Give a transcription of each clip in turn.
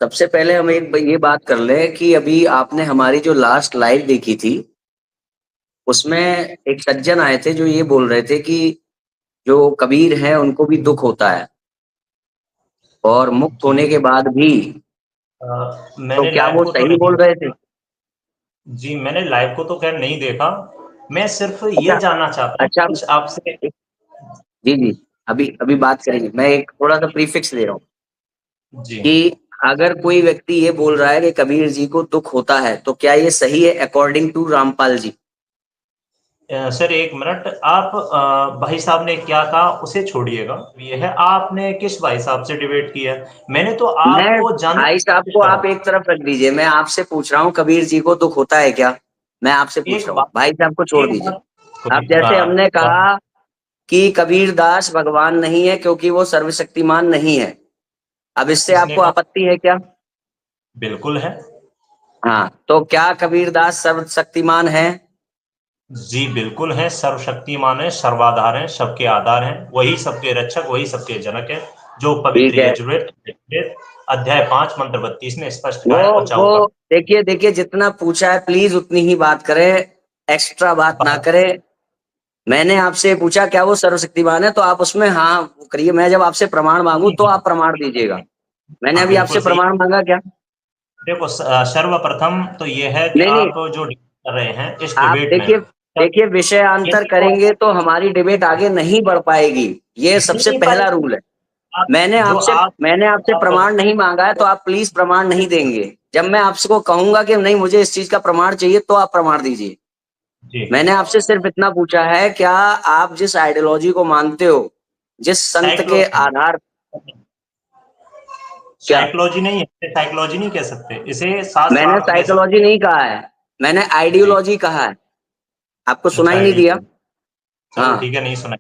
सबसे पहले हम एक ये बात कर ले कि अभी आपने हमारी जो लास्ट लाइव देखी थी, उसमें एक सज्जन आए थे जो ये बोल रहे थे कि जो कबीर हैं उनको भी दुःख होता है और मुक्त जी होने के बाद भी, तो मैंने क्या लाइव वो को तो सही नहीं बोल रहे थे? जी, मैंने लाइव को तो खैर नहीं देखा। मैं सिर्फ़ अच्छा, ये जानना चाहता हूँ अच्छा कुछ आपसे। जी, जी। अभी बात करेंगे। मैं एक थोड़ा-सा प्रीफिक्स दे रहा हूँ जी। कि अगर कोई व्यक्ति ये बोल रहा है कि कबीर जी को दुःख होता है, तो क्या ये सही है according to Rampal ji? Sir 1 minute आप भाई साहब ने क्या कहा उसे छोड़िएगा। ये है आपने किस भाई साहब से डिबेट किया? मैंने तो मैं आपको जानने भाई की साहब कोशिश को कर रहा आप हूँ। एक तरफ रख दीजिए, मैं आपसे पूछ रहा हूँ कबीर जी को दुःख होता है क्या? मैं आपसे पूछ एक रहा हूँ, बात भाई साहब को छोड़ एक दीजिए। बात अब जैसे हमने बात कहा कि कबीर दास भगवान नहीं है क्योंकि वो सर्वशक्तिमान नहीं है। अब इससे किसने आपको कहा? आपत्ति है क्या? बिल्कुल है। हाँ, तो क्या कबीर दास सर्वशक्तिमान है? जी, बिल्कुल है, सर्वशक्तिमान है, सर्वाधार हैं, सबके आधार हैं, वही सबके रक्षक, वही सबके जनक हैं, जो पवित्र ठीक है। यजुर्वेद अध्याय 5 मंत्र 32 में स्पष्ट कहा वो है और चाहो वो का देखिए जितना पूछा है प्लीज उतनी ही बात करें, एक्स्ट्रा बात ना करें। मैंने आपसे पूछा क्या वो सर्वशक्तिमान है, तो आप उसमें हाँ करिए। मैं जब आपसे प्रमाण मांगू तो आप प्रमाण दीजिएगा। मैंने हाँ, अभी बिल्कुल आपसे सही। प्रमाण मांगा क्या? देखो सर्वप्रथम तो ये है कि नहीं, नहीं। आप जो डिबेट कर रहे हैं इस आप डिबेट में देखिए देखिए विषयांतर किसी को करेंगे तो हमारी डिबेट आगे नहीं बढ़ पाएगी। ये सबसे नहीं पहला पाएगी। रूल है। आप मैंने जो आपसे आप मैंने आपसे आप प्रमाण नहीं मांगा है तो आप प्लीज प्रमाण नहीं देंगे। जब मैं आपसे को कहूंगा कि नहीं मुझे इस चीज का प्रमाण चाहिए तो आप प्रमाण दीजिए। जी मैंने आपसे सिर्फ इतना पूछा है, क्या आप जिस आइडियोलॉजी को मानते हो, जिस संत के साइकोलॉजी आधार, क्या? साइकोलॉजी नहीं है, इसे साइकोलॉजी नहीं कह सकते, इसे शास्त्र मैंने अर्थ कह सकते साइकोलॉजी नहीं कहा है, मैंने हैं। जी आइडियोलॉजी कहा है। आपको सुनाई अच्छा नहीं दिया? आइडियोलॉजी। चलो हाँ, ठीक है, नहीं सुना।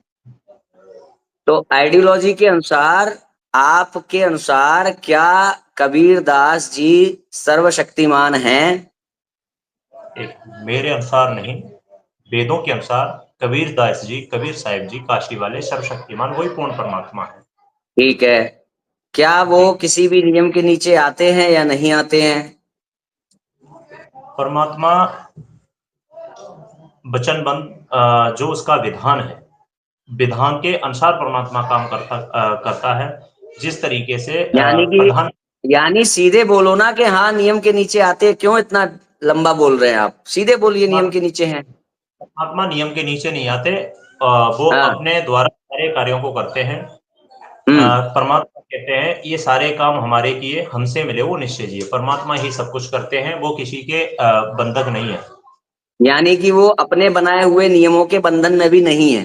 तो आइडियोलॉजी के अनुसार, आपके अनुसार क्या कबीर दास जी सर्वशक्तिमान हैं? एक मेरे अनुसार नहीं, वेदों के अनुसार कबीर दास जी, कबीर साहिब जी, काशी वाले सर्वशक्तिमान वही पूर्ण परमात्मा है। ठीक है। क्या वो जी किसी भी नियम के नीचे आते हैं या नहीं आते हैं? परमात्मा वचनबंध जो उसका विधान है, विधान के अनुसार परमात्मा काम करता है। जिस तरीके से यानी कि प्रधान यानी सीधे बोलो ना कि हाँ नियम के नीचे आते हैं। क्यों इतना लंबा बोल रहे हैं आप? सीधे बोलिए नियम के नीचे हैं। परमात्मा नियम के नीचे नहीं आते। वो हाँ। अपने द्वारा सारे कार्यों को करते हैं। हम्म। परमात्मा कहते हैं ये सारे काम हमारे किए, हमसे मिले वो निश्चय जिए। परमात्मा ही सब कुछ करते हैं, वो किसी के बंधक नहीं है। यानी कि वो अपने बनाए हुए नियमों के बंधन में भी नहीं है।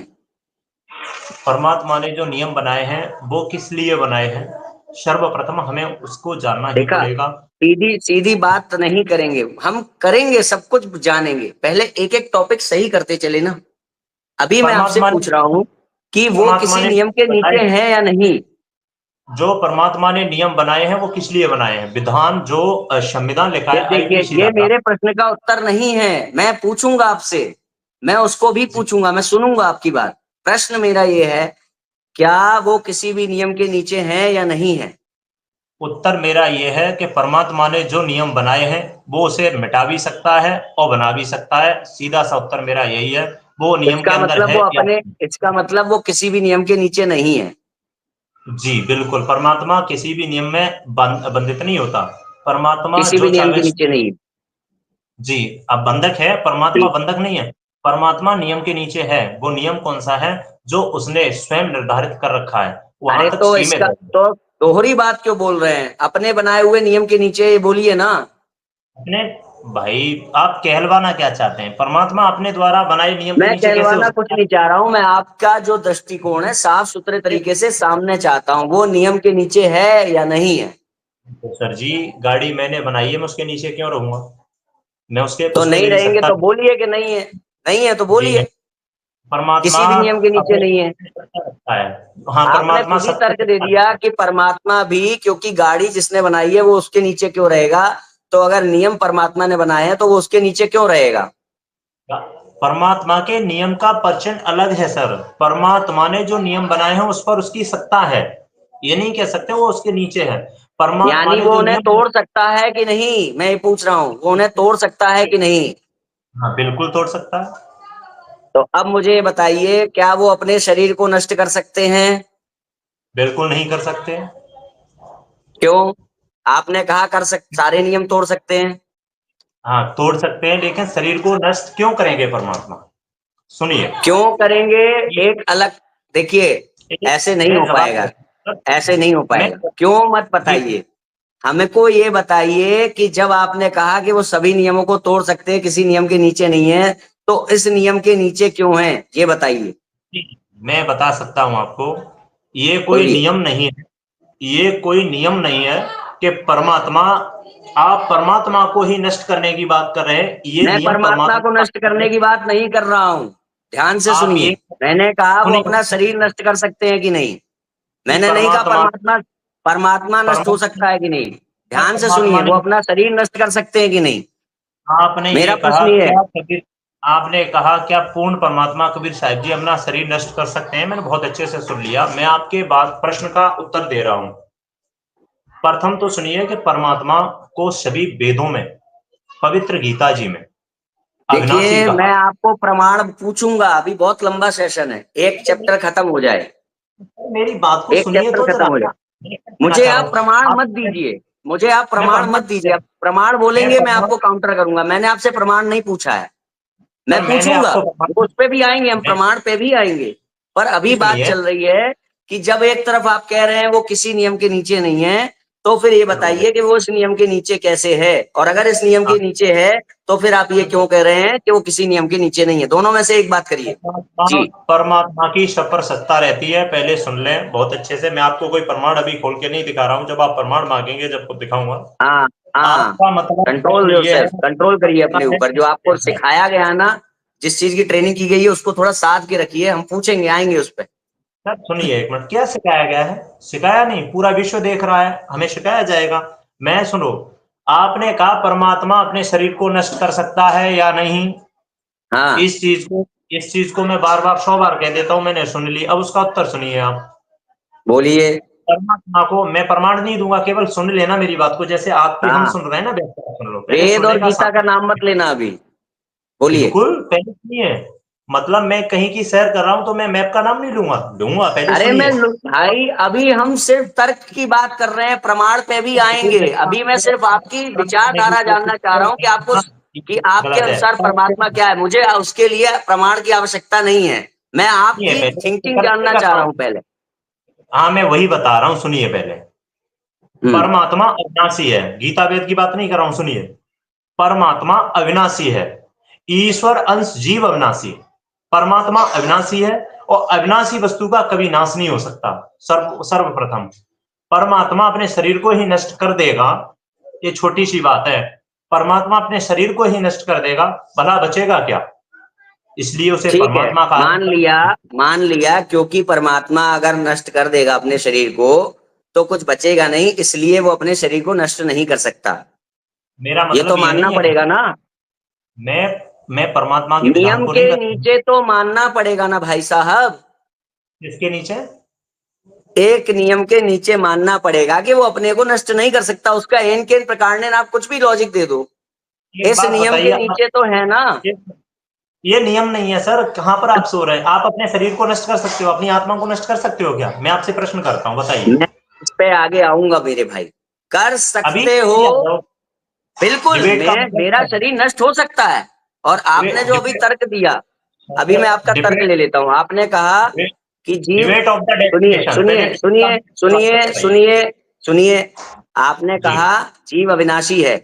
परमात्मा ने जो नियम बनाए हैं वो किस लिए बनाए हैं, सर्वप्रथम हमें उसको जानना ही देखा, पड़ेगा। सीधी सीधी बात नहीं करेंगे हम, करेंगे सब कुछ जानेंगे। पहले एक एक टॉपिक सही करते चले ना। अभी मैं आपसे परमात्मा पूछ रहा हूँ कि वो परमात्मा किसी ने नियम के बनाए नीचे हैं, हैं या नहीं। जो परमात्मा ने नियम बनाए हैं वो किस लिए बनाए हैं, विधान जो संविधान लिखा ये है देखिए, आईपीसी ये धारा। मेरे प्रश्न का उत्तर नहीं है। मैं पूछूंगा आपसे, मैं उसको भी जी, पूछूंगा, मैं सुनूंगा आपकी बात। प्रश्न मेरा ये है, क्या वो किसी भी नियम के नीचे हैं या नहीं है? उत्तर मेरा ये है कि परमात्मा ने जो नियम बनाए हैं वो उसे मिटा भी सकता है और बना भी सकता है। सीधा सा उत्तर मेरा यही है, वो नियम के अंदर है या इसका मतलब वो किसी भी नियम के नीचे नहीं है। जी बिल्कुल, परमात्मा किसी भी नियम में बंधित नहीं होता। परमात्मा किसी भी जो नियम के चाहे नीचे नहीं है। जी, अब बंधक है, परमात्मा ठीक। बंधक नहीं है। परमात्मा नियम के नीचे है। वो नियम कौन सा है? जो उसने स्वयं निर्धारित कर रखा है, वहां अरे तक तो सीमित इसका है। तो दोहरी बात क्यों बोल रहे हैं? अपने बनाए हुए नियम के नीचे ये बोलिए ना। अपने भाई आप कहलवाना क्या चाहते हैं? परमात्मा अपने द्वारा बनाए नियम के मैं नीचे कैसे हो कहलवाना कुछ सकता है? नहीं चाह रहा हूं, मैं आपका जो दृष्टिकोण है साफ सुथरे तरीके से सामने चाहता हूं। वो नियम के नीचे है या नहीं है? तो सर जी, गाड़ी मैंने बनाई है, मैं उसके नीचे क्यों रहूंगा? मैं उसके तो उसमें नहीं मेरी रहेंगे सत्ता तो बोलिए कि नहीं है। नहीं है तो जी बोलिए, नहीं। परमात्मा किसी भी नियम के नीचे अपने नहीं है। सत्ता रखता है। हाँ, आपने परमात्मा खुद ही सत्ता तर्क दे रखता दिया कि परमात्मा भी, क्योंकि गाड़ी जिसने बनाई है वो उसके नीचे क्यों रहेगा? तो अगर नियम परमात्मा ने बनाए हैं तो वो उसके नीचे क्यों रहेगा? है। परमात्मा के नियम का परचन अलग है सर। परमात्मा ने जो नियम बनाए हैं उस पर उसकी सत्ता है। ये नहीं कह सकते वो उसके नीचे है। परमात्मा यानी ने वो जो उन्हें नियम, तोड़ सकता है कि नहीं, मैं ये पूछ रहा हूँ, वो उन्हें तोड़ सकता है कि नहीं? हाँ बिल्कुल तोड़ सकता है। तो अब मुझे ये बताइए, क्या वो अपने शरीर को नष्ट कर सकते हैं? बिल्कुल नहीं कर सकते। क्यों? आपने कहा सारे नियम तोड़ सकते हैं। हाँ तोड़ सकते हैं, लेकिन शरीर को नष्ट क्यों करेंगे परमात्मा? सुनिए, क्यों करेंगे? ये एक अलग, देखिए, एक ऐसे नहीं मैं हो जवाब पाएगा, दूंगा। ऐसे नहीं हो मैं पाएगा। क्यों मत जी बताइए। हमको ये बताइए कि जब आपने कहा कि वो सभी नियमों को तोड़ सकते हैं, किसी नियम के नीचे नहीं है, तो इस नियम के नीचे क्यों है, ये बताइए। जी, मैं बता सकता हूँ आपको। ये कोई बोलिए। नियम नहीं है, ये कोई नियम नहीं है कि परमात्मा, आप परमात्मा को ही नष्ट करने की बात कर रहे हैं। ये मैं नियम परमात्मा को परमात्मा नष्ट करने की बात नहीं कर रहा हूं। ध्यान से आप सुनिए। ये मैंने कहा वो सुनिए अपना शरीर नष्ट कर सकते हैं कि नहीं। कि मैंने नहीं कहा परमात्मा परमात्मा परमात्मा नष्ट हो परमात्मा सकता है कि नहीं। ध्यान से सुनिए, परमात्मा वो ने, अपना शरीर नष्ट कर सकते हैं कि नहीं। आपने ये मेरा कहा प्रश्न ये है। क्या कबीर, आपने कहा क्या पूर्ण परमात्मा कबीर साहब जी अपना शरीर नष्ट कर सकते हैं? मैंने बहुत अच्छे से सुन लिया, मैं आपके बात प्रश्न का उत्तर दे रहा हूं। प्रथम तो सुनिए कि परमात्मा को सभी वेदों में, पवित्र गीता जी में अविनाशी देखिए, मैं कहा। आपको प्रमाण पूछूंगा, अभी बहुत लंबा सेशन है, एक चैप्टर खत्म हो जाए। मेरी बात को एक सुनिए चैप्टर तो खत्म जरा, हो जाए। मैं क्या कहना मुझे चाह रहा आप हूँ प्रमाण आप। मत दीजिए। मुझे आप मैं प्रमाण मत प्रमाण दीजिए। आप प्रमाण मैं बोलेंगे, मैं प्रमाण आपको काउंटर करूंगा। मैंने आपसे प्रमाण नहीं पूछा है। मैं सर मैंने पूछूंगा, आपको वो उस पे भी आएंगे, हम मैं प्रमाण पे भी आएंगे। पर अभी बात सुनिए, चल रही है कि जब एक तरफ आप कह रहे हैं वो किसी नियम के नीचे नहीं है, तो फिर ये बताइए कि वो इस नियम के नीचे कैसे है, और अगर इस नियम के नीचे है, तो फिर आप ये क्यों कह रहे हैं कि वो किसी नियम के नीचे नहीं है। दोनों में से एक बात करिए। परमात्मा जी। परमात्मा की सपर सत्ता रहती है। पहले सुन लें बहुत अच्छे से, मैं आपको कोई प्रमाण अभी खोल के नहीं दिखा रहा हूं, जब आप प्रमाण मांगेंगे जब को दिखाऊंगा। हाँ हाँ। आपका मतलब कंट्रोल ये है, योरसेल्फ, कंट्रोल करिए अपने ऊपर। जो आपको सिखाया गया ना, जिस चीज की ट्रेनिंग की गई है, उसको थोड़ा साध के रखिए। हम पूछेंगे, आएंगे उस पर। सर सुनिए एक मिनट, क्या सिखाया गया है? सिखाया नहीं, पूरा विश्व देख रहा है, हमें सिखाया जाएगा। मैं सुनो, आपने कहा परमात्मा अपने शरीर को नष्ट कर सकता है या नहीं। हाँ, इस चीज को इस चीज को मैं बार बार 100 बार कह देता हूं, मैंने सुन ली, अब उसका उत्तर सुनिए आप। बोलिए। परमात्मा को मैं प्रमाण नहीं दूंगा, केवल सुन लेना मेरी बात को, जैसे आपकी हम हाँ, सुन रहे हैं ना, वैसे आप सुन लो, पहले वेद सुनने और का गीता का नाम मत लेना अभी। बोलिए। बिल्कुल पहले सुनिए। मतलब मैं कहीं की सैर कर रहा हूं तो मैं मैप का नाम नहीं लूंगा, लूंगा, पहले अरे सुनिए। भाई, अभी हम सिर्फ तर्क की बात कर रहे हैं, प्रमाण पे भी आएंगे। अभी मैं सिर्फ आपकी करने की विचारधारा जानना चाह रहा हूँ कि आपको, कोशिश कि आपके गलत है, अनुसार परमात्मा क्या है। मुझे उसके लिए प्रमाण की आवश्यकता नहीं है। मैं ये आपकी पहले थिंकिंग करने जानना का चाह रहा काम। हूँ पहले। हाँ मैं वही बता रहा हूँ, सुनिए पहले। हम्म। परमात्मा अविनाशी है, गीता वेद की बात नहीं कर रहा हूं, सुनिए। परमात्मा अविनाशी है, ईश्वर अंश जीव अविनाशी। परमात्मा अविनाशी है, और अविनाशी वस्तु का कभी नाश नहीं हो सकता। सर्वप्रथम परमात्मा अपने शरीर को ही नष्ट कर देगा, ये छोटी सी बात है। परमात्मा अपने शरीर को ही नष्ट कर देगा, भला बचेगा क्या? इसलिए उसे ठीक है, परमात्मा कहा मान जाता लिया। है। मान लिया, क्योंकि परमात्मा अगर नष्ट कर देगा अपने शरीर को, तो कुछ बचेगा नहीं, इसलिए वो अपने शरीर को नष्ट नहीं कर सकता। मेरा ये तो मतलब ये मानना नहीं है कि पड़ेगा ना। मैं मैं परमात्मा के विधान नियम को के नहीं बता। नीचे तो मानना पड़ेगा ना भाई साहब। इसके नीचे एक नियम के नीचे मानना पड़ेगा कि वो अपने को नष्ट नहीं कर सकता। उसका एन केन प्रकार ने आप कुछ भी लॉजिक दे दो, एक इस बात नियम बताइए के आप, नीचे तो है ना। ये नियम नहीं है सर, कहां पर आप सो रहे हैं? आप अपने शरीर को नष्ट कर सकते हो, अपनी आत्मा को नष्ट कर सकते हो क्या? मैं आपसे प्रश्न करता हूं, बताइए। मैं इस पे आगे आऊंगा मेरे भाई। कर अभी सकते हो। नहीं आ जाओ, बिल्कुल, डिबेट का मैं, मतलब मेरा क्या है? शरीर नष्ट हो सकता है। और आपने जो अभी डिबेट तर्क दिया, अभी मैं आपका तर्क डिबेट ले लेता हूँ। आपने कहा कि जीव, डिबेट ऑफ द सुनिए डेफिनेशन, पहले सुनिए डिबेट का सुनिए मतलब सुनिए बताइए। सुनिए सुनिए। आपने जी कहा जीव अविनाशी है,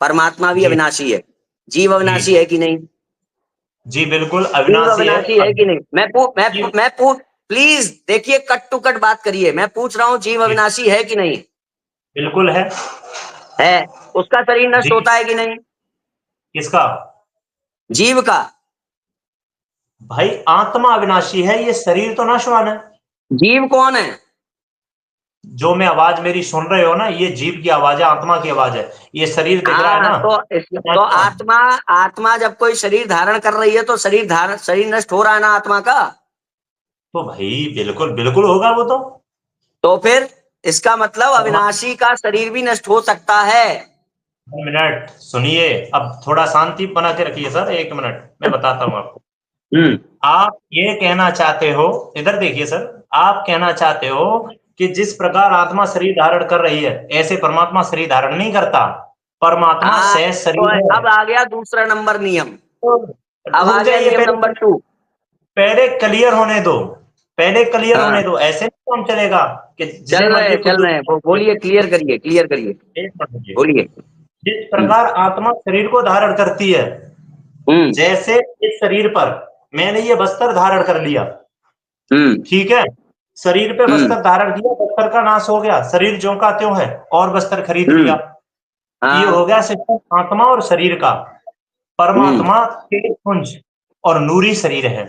परमात्मा भी जी अविनाशी है। जीव जी अविनाशी है कि नहीं? जी बिल्कुल जीव अविनाशी है। अविनाशी है कि नहीं? जी मैं पूछ, प्लीज देखिए, कट टू कट बात करिए। मैं पूछ रहा हूँ, जीव जी, अविनाशी है कि नहीं? बिल्कुल है। है। उसका शरीर नष्ट जी होता है कि नहीं? किसका? जीव का। भाई आत्मा अविनाशी है, ये शरीर तो नाशवान है। जीव कौन है? जो मैं आवाज मेरी सुन रहे हो ना, ये जीव की आवाज है, आत्मा की आवाज है। ये शरीर दिख रहा है हाँ, ना, तो आत्मा, आत्मा जब कोई शरीर धारण कर रही है, तो शरीर नष्ट हो रहा है ना आत्मा का। तो भाई बिल्कुल बिल्कुल होगा वो तो। तो फिर इसका मतलब अविनाशी का शरीर भी नष्ट हो सकता है। 1 मिनट सुनिए, अब थोड़ा शांति बना के रखिए सर, 1 मिनट मैं बताता हूँ आपको। आप ये कहना चाहते हो, इधर देखिए सर, आप कहना चाहते हो कि जिस प्रकार आत्मा शरीर धारण कर रही है ऐसे परमात्मा शरीर धारण नहीं करता, परमात्मा सहज तो शरीर है। अब आ गया दूसरा नंबर नियम, अब रुक आ गया जाइए, नियम नंबर 2। पहले क्लियर होने दो, पहले क्लियर होने दो, ऐसे नहीं काम चलेगा कि जिसे मर्जी चल रहे हैं, बोलिए, क्लियर करिए, क्लियर करिए, एक मिनट रुकिए। बोलिए। जिस प्रकार आत्मा शरीर को धारण करती है, जैसे इस शरीर पर मैंने ये वस्त्र धारण कर लिया, ठीक है, शरीर पे वस्त्र धारण किया, वस्त्र का नाश हो गया, शरीर ज्यों का त्यों है, और वस्त्र खरीद लिया। ये हो गया सिस्टम आत्मा और शरीर का। परमात्मा तेज पुंज और नूरी शरीर है,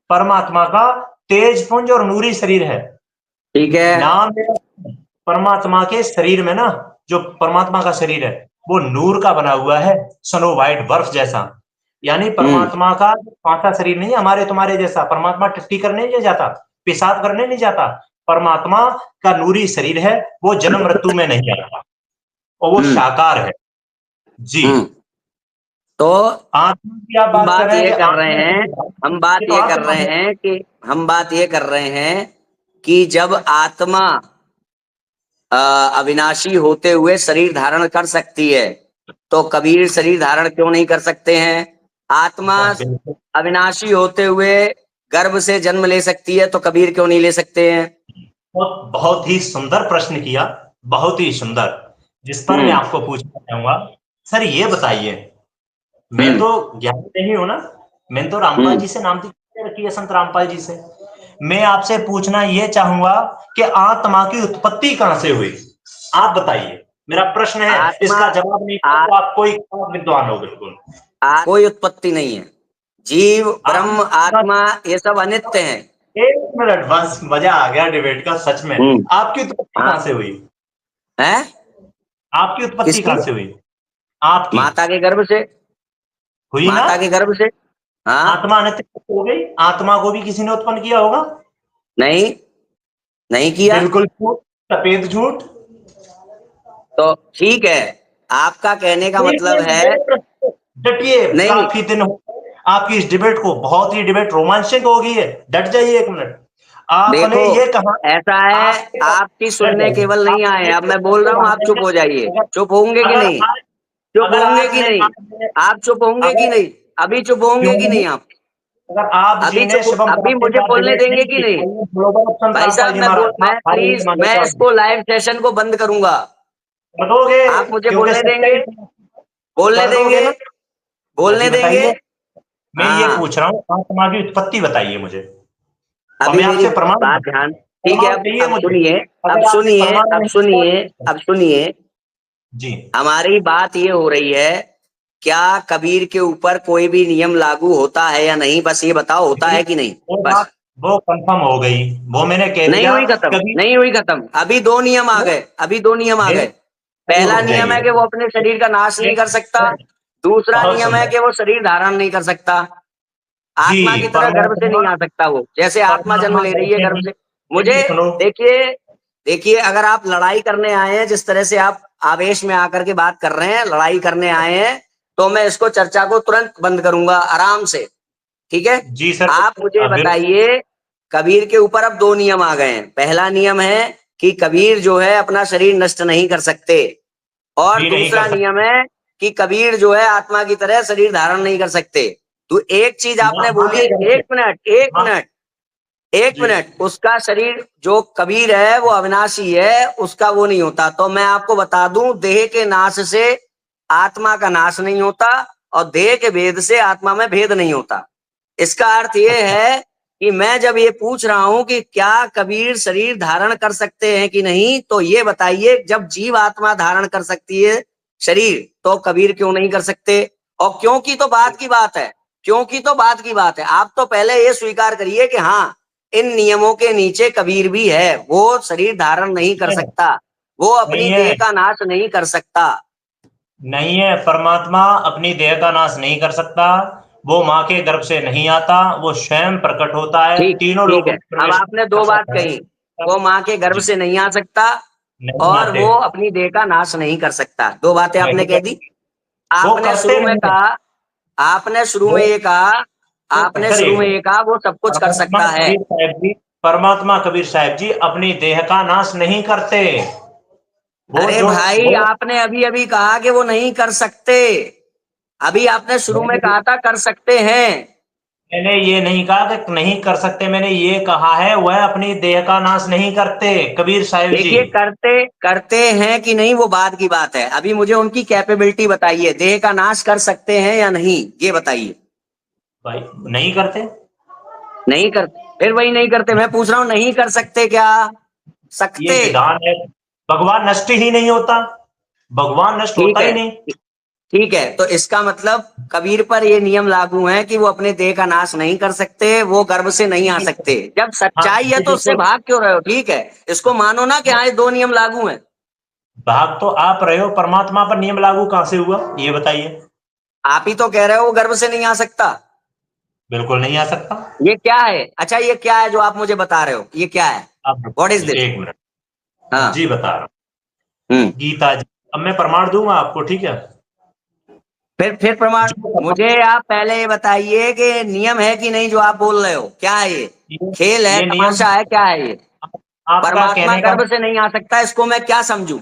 परमात्मा का तेज पुंज और नूरी शरीर है, ठीक है। नाम परमात्मा के शरीर में ना, जो परमात्मा का शरीर है वो नूर का बना हुआ है, स्नो व्हाइट बर्फ जैसा। यानी परमात्मा का पांचा शरीर नहीं है हमारे तुम्हारे जैसा, परमात्मा टट्टी करने नहीं जाता, पेशाब करने नहीं जाता, परमात्मा का नूरी शरीर है, वो जन्म मृत्यु में नहीं आता और वो साकार है जी। तो आत्मा की आप बात कर रहे हैं, हम बात ये कर रहे हैं कि जब आत्मा अविनाशी होते हुए शरीर धारण कर सकती है तो कबीर शरीर धारण क्यों नहीं कर सकते हैं? आत्मा अविनाशी होते हुए गर्भ से जन्म ले सकती है तो कबीर क्यों नहीं ले सकते हैं? बहुत ही सुंदर प्रश्न किया, बहुत ही सुंदर, जिस पर मैं आपको पूछना चाहूंगा। सर ये बताइए, मैं तो ज्ञानी नहीं हूं ना, मैंने तो रामपाल जी से नाम रखी है, संत रामपाल जी से। मैं आपसे पूछना ये चाहूंगा कि आत्मा की उत्पत्ति कहां से हुई, आप बताइए। मेरा प्रश्न है, इसका जवाब नहीं तो आप कोई विद्वान हो बिल्कुल। कोई उत्पत्ति नहीं है, जीव ब्रह्म आत्मा ये सब अनित्य हैं। 1 मिनट बस, मजा आ गया डिबेट का सच में। आपकी उत्पत्ति कहां से हुई है? आपकी उत्पत्ति कहां से हुई? आपकी माता के गर्भ से हुई ना, माता के गर्भ से। हाँ, आत्मा अनित्य हो गई, आत्मा को भी किसी ने उत्पन्न किया होगा? नहीं, नहीं किया। बिल्कुल झूठ, सफेद झूठ। तो ठीक है, आपका कहने का मतलब है डटिए, नहीं। काफी दिन हो आपकी इस डिबेट को, बहुत ही डिबेट रोमांचक हो गई है, डट जाइए 1 मिनट। आपने देखो, ये कहा, ऐसा है, आपकी सुनने केवल नहीं आए, अब मैं बोल रहा हूँ, आप चुप हो जाइए। चुप होंगे कि नहीं? चुप होंगे कि नहीं? आप चुप होंगे कि नहीं? अभी चुप होंगे कि नहीं आप? अगर आप जी अभी ने चुप, शुभम अभी के मुझे साथ बोलने डिबेट देंगे नहीं कि की, नहीं? ग्लोबल ऑप्शन भाई रामपाल साहब, जी महाराज प्लीज, मैं इसको लाइव सेशन को बंद करूंगा। कर दोगे? आप मुझे क्योंकि बोलने देंगे? बोलने कर दोगे देंगे? ना? बोलने जी देंगे? बताइए, मैं ये हाँ, पूछ रहा हूँ, आत्मा की उत्पत्ति बताइए मुझे, और अभी मैं मेरी आपसे प्रमाण, बात ध्यान, ठीक है, प्रमाण चाहिए अब मुझे। सुनिए, अब अगर आपने सुनिए, प्रमाण अब नहीं सुनिए, दिया अब सुनिए। जी, हमारी बात ये हो रही है, क्या कबीर के ऊपर कोई भी नियम लागू होता है या नहीं? बस ये बताओ, होता है कि नहीं? वो बस। बात वो कंफर्म हो गई, वो मैंने कह नहीं दिया। हुई खत्म, कभी नहीं हुई खत्म, अभी 2 नियम आ गए, अभी 2 नियम आ गए। पहला रुक नियम जाइए, है कि वो अपने शरीर का नाश नहीं कर सकता। दूसरा बहुत नियम है सुंदर कि वो शरीर धारण नहीं कर सकता। जी। आत्मा की तरह गर्भ से परमात्मा, नहीं आ सकता वो, जैसे आत्मा जन्म परमात्मा ले रही है कैसे गर्भ नहीं, से। मुझे, मेरी सुनो, देखिए, देखिए, अगर आप लड़ाई करने आए हैं, जिस तरह से आप आवेश में आकर के बात कर रहे हैं, लड़ाई करने आए हैं, तो मैं इसको चर्चा को तुरंत बंद करूंगा आराम से, ठीक है? जी सर, आप मुझे बताइए, कबीर के ऊपर अब 2 नियम आ गए हैं। पहला नियम है कि कबीर जो है अपना शरीर नष्ट नहीं कर सकते, और जी नहीं कर दूसरा नियम सकते है कि कबीर जो है आत्मा की तरह शरीर धारण नहीं कर सकते। तो एक चीज आपने मां बोली, के गर्भ से, एक मिनट, एक मां मिनट, एक जी, मिनट, उसका शरीर जो कबीर है वो अविनाशी है, उसका वो नहीं होता। तो मैं आपको बता दूं, देह के नाश से आत्मा का नाश नहीं होता, और देह के भेद से आत्मा में भेद नहीं होता। इसका अर्थ ये अच्छा है कि मैं जब ये पूछ रहा हूं कि क्या कबीर शरीर धारण कर सकते हैं कि नहीं, तो ये बताइए, जब जीव आत्मा धारण कर सकती है शरीर, तो कबीर क्यों नहीं कर सकते? और क्योंकि तो बात की बात है, क्योंकि तो बात की बात है। आप तो पहले ये स्वीकार करिए कि हाँ, इन नियमों के नीचे कबीर भी है, वो शरीर धारण नहीं कर सकता, वो अपनी नहीं है, देह का नाश नहीं कर सकता। नहीं है, परमात्मा अपनी देह का नाश नहीं कर सकता, वो माँ के गर्भ से नहीं आता, वो स्वयं प्रकट होता है, ठीक, तीनों ठीक लोगों है। में अब प्रवेश आपने 2 बात करता है। कही, वो माँ के गर्भ से नहीं आ सकता नहीं और आते, वो अपनी देह का नाश नहीं कर सकता। 2 बातें आपने नहीं कह दी। करते, वो आपने करते शुरू में नहीं है। कहा आपने शुरू में वो ये कहा आपने सर शुरू एक में मिनट, ये कहा वो सब कुछ कर परमात्मा सकता है। कबीर साहब जी, परमात्मा कबीर साहब जी अपनी देह का नाश नहीं करते। वो अरे जो भाई, वो आपने अभी अभी कहा कि वो नहीं कर सकते। अभी आपने शुरू में मैंने कहा था कर सकते हैं। मैंने ये नहीं कहा कि नहीं कर सकते, मैंने ये कहा है वह अपनी देह का नाश नहीं करते कबीर साहिब जी। देखिए, करते करते हैं कि नहीं वो बाद की बात है। अभी मुझे उनकी कैपेबिलिटी बताइए, देह का नाश कर सकते हैं या नहीं, ये बताइए। भाई नहीं करते। नहीं करते, फिर वही नहीं करते। मैं पूछ रहा हूं, नहीं कर सकते क्या? ये सकते। विधान है, भगवान नष्ट ही नहीं होता, भगवान नष्ट ठीक होता ही है, नहीं। ठीक है, तो इसका मतलब कबीर पर ये नियम लागू है कि वो अपने देह का नाश नहीं कर सकते, वो गर्भ से नहीं आ सकते। जब हाँ सच्चाई है तो तो उससे बिल्कुल, भाग क्यों रहे हो? ठीक है, इसको मानो ना कि हाँ, ये 2 नियम लागू हैं। भाग तो आप रहे हो, परमात्मा पर नियम लागू कहां से हुआ ये बताइए। आप ही तो कह रहे हो वो गर्भ से नहीं आ सकता। बिल्कुल नहीं आ सकता। ये क्या है? अच्छा, ये क्या है जो आप मुझे बता रहे हो? ये क्या है? अब व्हाट इज दिस? एक मिनट, हाँ। जी बता रहा हूँ। हम्म। गीता जी, अब मैं प्रमाण दूंगा आपको, ठीक है। फिर प्रमाण। जो मुझे आप पहले ये बताइए कि नियम है कि नहीं जो आप बोल रहे हो? क्या है ये? ये खेल है, ये नियम तमाशा है, क्या है ये? आपका परमात्मा कहने का, गर्भ से नहीं आ सकता, इसको मैं क्या समझूं?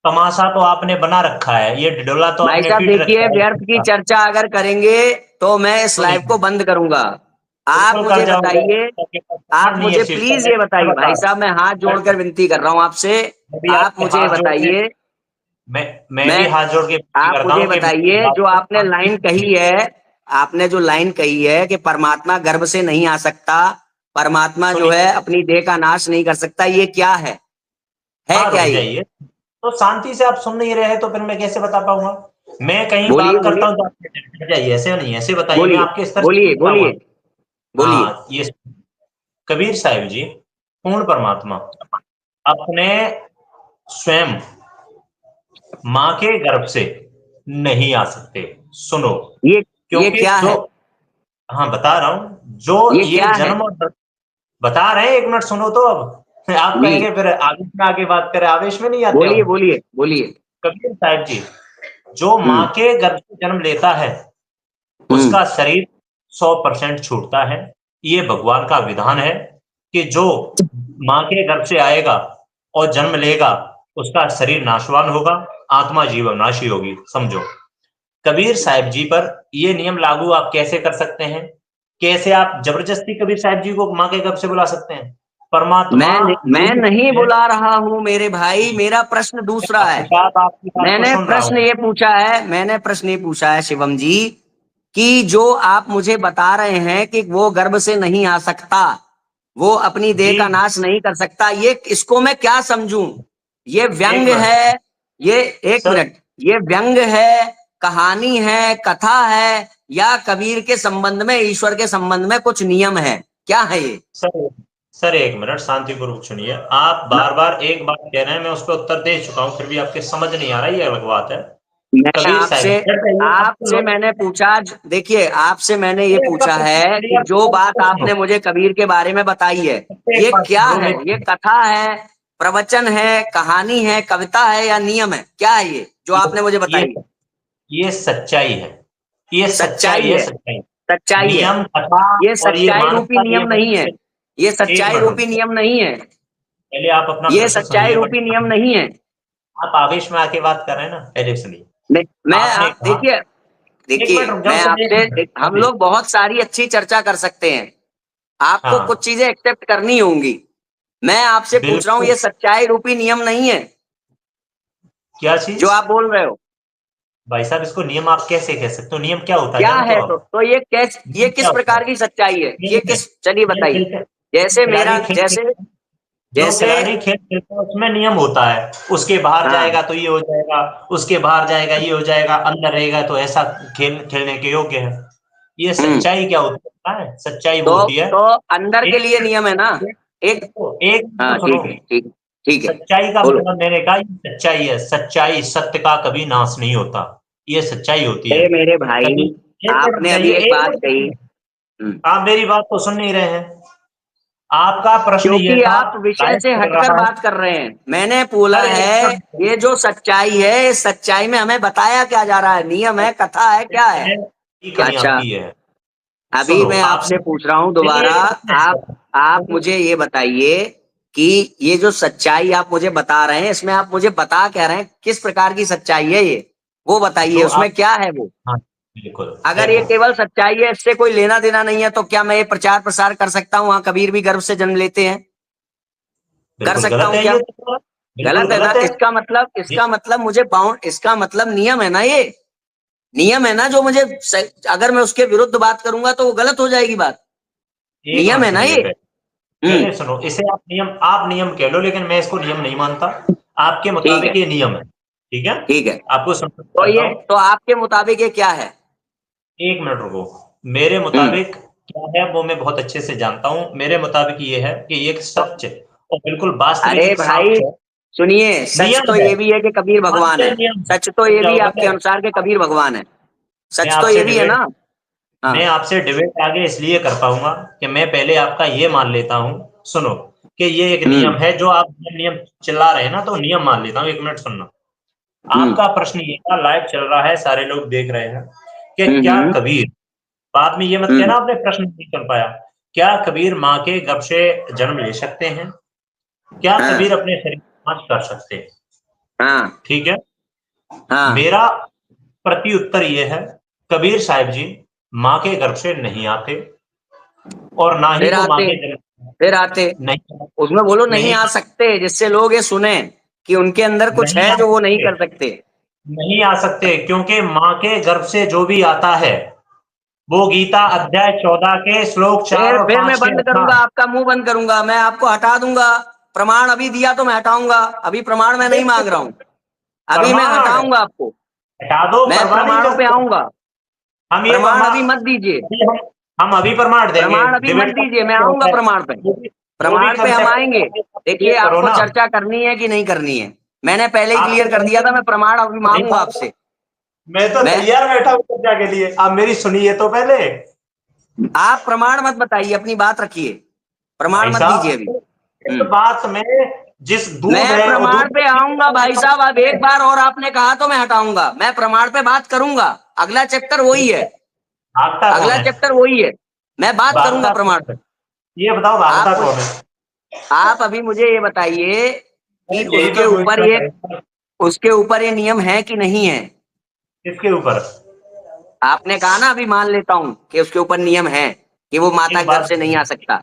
तमाशा तो आपने बना रखा है, ये ढिढोला तो भाई आपने साहब पीट देखिए, रखा है व्यर्थ की इसका। चर्चा अगर करेंगे तो मैं इस लाइव को सुनिए, बंद करूंगा। आप बिल्कुल कर मुझे जाऊंगा, बताइए। आपके पास आप प्रमाण नहीं है मुझे इस चीज का, प्लीज ये मैं बताइए, बता भाई रहा साहब, मैं हाथ जोड़कर हूँ। विनती कर रहा हूं आपसे। मैं भी आप आपके मुझे ये हाथ जोड़ के, बताइए। मैं मैं मैं भी हाथ जोड़ के विनती आप करता मुझे हूँ कि मेरी बताइए, बात जो को आपने शांति लाइन से कही सुनिए। है, आपने जो लाइन कही है कि परमात्मा गर्भ से नहीं आ सकता, परमात्मा जो है सुनिए, अपनी देह का नाश नहीं कर सकता, ये क्या है हाँ क्या रुक ये? जाइए, तो शांति से आप सुन नहीं रहे तो फिर मैं कैसे बता पाऊंगा। मैं कहीं बोलिए बात करता बोलिए हूँ तो आप हट जाइए, ऐसे नहीं, ऐसे बताइए, मैं बोलिए आपके स्तर से बोलिए पूछ रहा हूँ। बोलिए बोलिए। हाँ ये कबीर साहिब जी, पूर्ण परमात्मा अपने स्वयं माँ के गर्भ से नहीं आ सकते। सुनो, ये क्योंकि क्या जो, है? हाँ बता रहा हूँ, जो ये ये क्या है? जन्म और बता रहे हैं, एक मिनट सुनो तो। अब आप जी, कहेंगे फिर आवेश में आगे बात करें, आवेश में नहीं आते बोलिए हम। बोलिए बोलिए। कबीर साहब जी, जो माँ हम्म। के गर्भ से जन्म लेता है हम्म। उसका शरीर 100% छूटता है। ये भगवान का विधान है कि जो माँ के गर्भ से आएगा और जन्म लेगा उसका शरीर नाशवान होगा, आत्मा जीवनाशी होगी, समझो। कबीर साहिब जी पर ये नियम लागू आप कैसे कर सकते हैं? कैसे आप जबरदस्ती कबीर साहिब जी को माँ के गर्भ से बुला सकते हैं? परमात्मा मैं रूप नहीं है। बुला रहा हूं मेरे भाई, मेरा प्रश्न दूसरा है। आप आपकी बात को मैंने सुन रहा प्रश्न हूँ। ये पूछा है, मैंने प्रश्न ये पूछा है शिवम जी, कि जो आप मुझे बता रहे हैं कि वो गर्भ से नहीं आ सकता, वो अपनी देह जी का नाश नहीं कर सकता, ये इसको मैं क्या समझूं? ये एक व्यंग मिनट है? ये, एक सर, मिनट, ये व्यंग है, कहानी है, कथा है, या कबीर के संबंध में, ईश्वर के संबंध में कुछ नियम है? क्या है ये? सर सर एक मिनट शांतिपूर्वक सुनिए। आप बार बार एक बात कह रहे हैं, मैं उस पर उत्तर दे चुका हूँ, फिर भी आपके समझ नहीं आ रहा, ये अलग बात है। मैं कबीर साहब आपसे बैठ जाइए, आप सुन आपसे लो। मैंने पूछा, देखिए, आपसे मैंने ये अरे आपका पूछा प्रश्न है सुनिए, कि आपकी जो बात बात को सुनो। आपने मुझे कबीर के बारे में बताई है, एक ये बात क्या सुन लो है? ये मेरी, कथा है, प्रवचन है, कहानी है, कविता है, या नियम है? क्या है ये जो ये आपने मुझे ये बताई? ये सच्चाई है, ये सच्चाई सच्चाई है, है, सच्चाई। सच्चाई है। नियम कथा ये और ये सच्चाई रूपी मानवता, ये नियम नहीं है। ये एक सच्चाई मिनट रूपी रुको, नियम नहीं है। पहले आप अपना ये प्रश्न सच्चाई सुनिए, रूपी नियम बट नहीं है। आप आवेश में आके बात कर रहे हैं ना, पहले सुनिए। मैं आपने आप कहा, देखिए, एक मिनट रुक जाओ मैं सर, एक आपसे, मिनट हम अभी। लोग बहुत सारी अच्छी चर्चा कर सकते हैं, आपको कुछ हाँ चीजें एक्सेप्ट करनी होंगी। मैं आपसे पूछ रहा हूं, बिल्कुल। ये सच्चाई रूपी नियम नहीं है क्या जो चीज? आप बोल रहे हो? भाई साहब इसको नियम आप कैसे कह सकते हो? नियम क्या होता है क्या जानते है? हो आप? ये नियम किस क्या होता है? प्रकार की सच्चाई है? ये खेल में, किस, चलिए खेल बताइए। खेलते हैं, जैसे मेरा, खिलाड़ी खेल जैसे खेलते हैं, जो जैसे खिलाड़ी खेल खेलता है उसमें नियम होता है, उसके बाहर हाँ। जाएगा तो ये हो जाएगा, उसके बाहर जाएगा ये हो जाएगा, अंदर रहेगा तो ऐसा खेल खेलने के योग्य है। ये हम्म। सच्चाई क्या होता है? सच्चाई वो तो होती है, तो अंदर के एक लिए नियम है ना? एक, एक मिनट हाँ, तो सुनो। ठीक है, ठीक, ठीक है, सच्चाई का बोलो। मतलब मैंने कहा ये सच्चाई है, सच्चाई सत्य का कभी नाश नहीं होता, ये सच्चाई होती है। अरे मेरे भाई, कभी, एक मिनट रुक आपने अभी जाइए, एक एक बात मिनट कही। रुकिए। आप मेरी बात तो सुन नहीं रहे हैं। आपका प्रश्न ये क्योंकि था, आप विषय लाइव से चल हटकर रहा है। बात कर रहे हैं। मैंने बोला अरे है ये जो सच्चाई है, इस सच्चाई में हमें बताया क्या जा रहा है, नियम है, कथा है, क्या है? कहानी अच्छा, आपकी है। अभी सुनो मैं आपसे आपने पूछ रहा हूं नहीं, दोबारा। आप एक आप मिनट। मुझे ये बताइए कि ये जो सच्चाई आप मुझे बता रहे हैं, इसमें आप मुझे बता क्या रहे हैं, किस प्रकार की सच्चाई है ये, वो बताइए, जो उसमें आप, क्या है वो। हाँ बिल्कुल अगर ये देखो, केवल सच्चाई है, इससे कोई लेना देना नहीं है, तो क्या मैं ये प्रचार प्रसार कर सकता हूँ, वहां कबीर भी गर्भ से जन्म लेते हैं, कर बिल्कुल सकता गलत हूँ है क्या? ये तो, बिल्कुल गलत है ना? गलत है ये। इसका मतलब मुझे बाउंड, इसका मतलब नियम है ना, ये नियम है ना, जो मुझे अगर मैं उसके विरुद्ध बात करूंगा तो वो गलत हो जाएगी बात। एक नियम मिनट है ना सुनिए, ये। पहले सुनो, इसे आप नियम कह लो, लेकिन मैं इसको नियम नहीं मानता। आपके ठीक मुताबिक है, ये नियम है, ठीक है। ठीक है। आपको समझ तो करता ये, हूं, तो आपके मुताबिक ये क्या है? एक मिनट रुको। मेरे हम्म। मुताबिक क्या है वो मैं बहुत अच्छे से जानता हूं। मेरे मुताबिक ये है कि ये एक तो सच और बिल्कुल वास्तविक अरे एक भाई साक्ष्य सुनिए, सच नियम तो है। ये भी है कि कबीर भगवान सत्य है। नियम सच तो रुक ये भी जाओ आपके पहले। अनुसार के कबीर भगवान है। मैं सच तो आपसे ये भी है ना? डिबेट हाँ। मैं आपसे डिबेट आगे इसलिए कर पाऊंगा कि मैं पहले आपका ये मान लेता हूं, सुनो, कि ये एक हम्म। नियम है। जो आप नियम चिल्ला रहे हैं ना, तो नियम मान लेता हूं। एक मिनट सुनना। हम्म। आपका प्रश्न ये था, लाइव चल रहा है, सारे लोग देख रहे हैं, कि हम्म। क्या कबीर, बाद में ये मत कहना आपने प्रश्न नहीं सुन पाया, क्या कबीर माँ के गर्भ से जन्म ले सकते हैं? क्या हाँ, कबीर अपने शरीर में जांच कर सकते हैं? हाँ, ठीक है। हाँ। मेरा प्रति उत्तर ये है, कबीर साहिब जी माँ के गर्भ से नहीं आते, और ना ही फिर वो माँ आते, के जन्म, फिर आते। नहीं, उसमें बोलो नहीं नहीं, आ सकते, जिससे लोग ये सुने कि उनके अंदर कुछ नहीं है आ जो वो नहीं सकते, कर सकते। नहीं आ सकते, क्योंकि माँ के गर्भ से जो भी आता है वो गीता अध्याय 14 के श्लोक 4 और फिर 5 मैं के बंद करूंगा, अनुसार। आपका मुंह बंद करूंगा, मैं आपको हटा दूंगा। प्रमाण अभी दिया तो मैं हटाऊंगा, अभी प्रमाण मैं नहीं मांग रहा हूं। अभी मैं प्रमाण हटाऊंगा आपको। हटा दो, मैं परवाह नहीं प्रमाणों पे करते। आऊंगा। हम ये प्रमाण प्रमाण अभी मत दीजिए। अभी हम अभी प्रमाण देंगे। प्रमाण अभी मत डिबेट दीजिए, मैं का आऊंगा होता है, प्रमाण पे। जो भी प्रमाण पे हम कंसेप्ट आएंगे। देखिए, क्लियर करो आपको ना। चर्चा करनी है कि नहीं करनी है, मैंने पहले ही आपको क्लियर कर दिया करनी था, मैं प्रमाण अभी नहीं मांगूंगा मांगना, आपसे। मैं तो मैं तैयार बैठा हूँ चर्चा के लिए। आप मेरी सुनिए तो पहले। आप प्रमाण मत बताइए, अपनी बात रखिए। प्रमाण भाई मत दीजिए अभी। साहब, इस बात में जिस दूध मैं है वो प्रमाण दूध पे आऊंगा भाई साहब, अब एक बार और आपने कहा तो मैं हटाऊंगा, मैं प्रमाण पे बात करूंगा। अगला चैप्टर वही है। भागता कौन अगला है? चैप्टर वही है। मैं बात करूंगा भागता प्रमाण कौन पे। है? ये बताओ, भागता आप कौन है? आप अभी मुझे ये बताइए कि यही तो पूछना चाहिए। उसके ऊपर ये नियम है कि नहीं है? किसके ऊपर? आपने कहा ना, अभी मान लेता हूं कि उसके ऊपर नियम है कि वो माता एक के गर्भ बात, से नहीं आ सकता।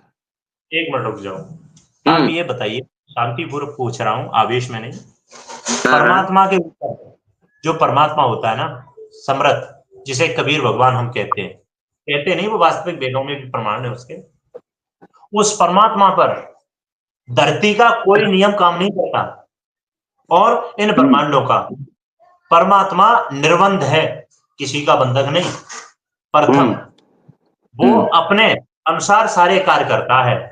एक मिनट रुक जाओ। आप हम्म। ये बताइए, शांतिपूर्वक पूछ रहा हूं, आवेश में नहीं। हाँ, हाँ। परमात्मा के ऊपर, जो परमात्मा होता है ना, समर्थ, जिसे कबीर भगवान हम कहते नहीं, वो वास्तविक वेदों में भी प्रमाण है उसके। उस परमात्मा पर धरती का कोई नियम काम नहीं करता, और इन हम्म। ब्रह्मांडों का परमात्मा निर्बंध है, किसी का बंधक नहीं। प्रथम, हम्म। वो हम्म। अपने अनुसार सारे कार्य करता है।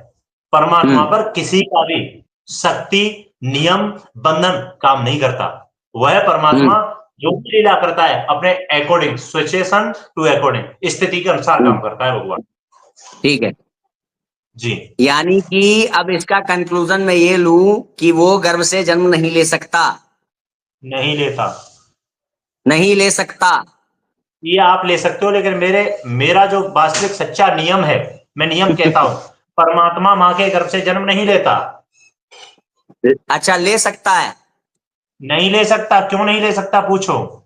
परमात्मा हम्म। पर किसी का भी शक्ति, नियम, बंधन काम नहीं करता। वह हम्म। परमात्मा जो भी लीला करता है अपने अकॉर्डिंग, सिचुएशन टू अकॉर्डिंग, स्थिति के अनुसार हम्म। काम करता है भगवान। ठीक है। जी। यानी कि अब इसका कंक्लूजन मैं ये लूं कि वो गर्भ से जन्म नहीं ले सकता। नहीं लेता। नहीं ले सकता। ये आप ले सकते हो, लेकिन मेरा जो वास्तविक सच्चा नियम है, मैं नियम कहता हूं, परमात्मा मां के गर्भ से जन्म नहीं लेता। अच्छा, ले सकता है। नहीं ले सकता, क्यों नहीं ले सकता पूछो।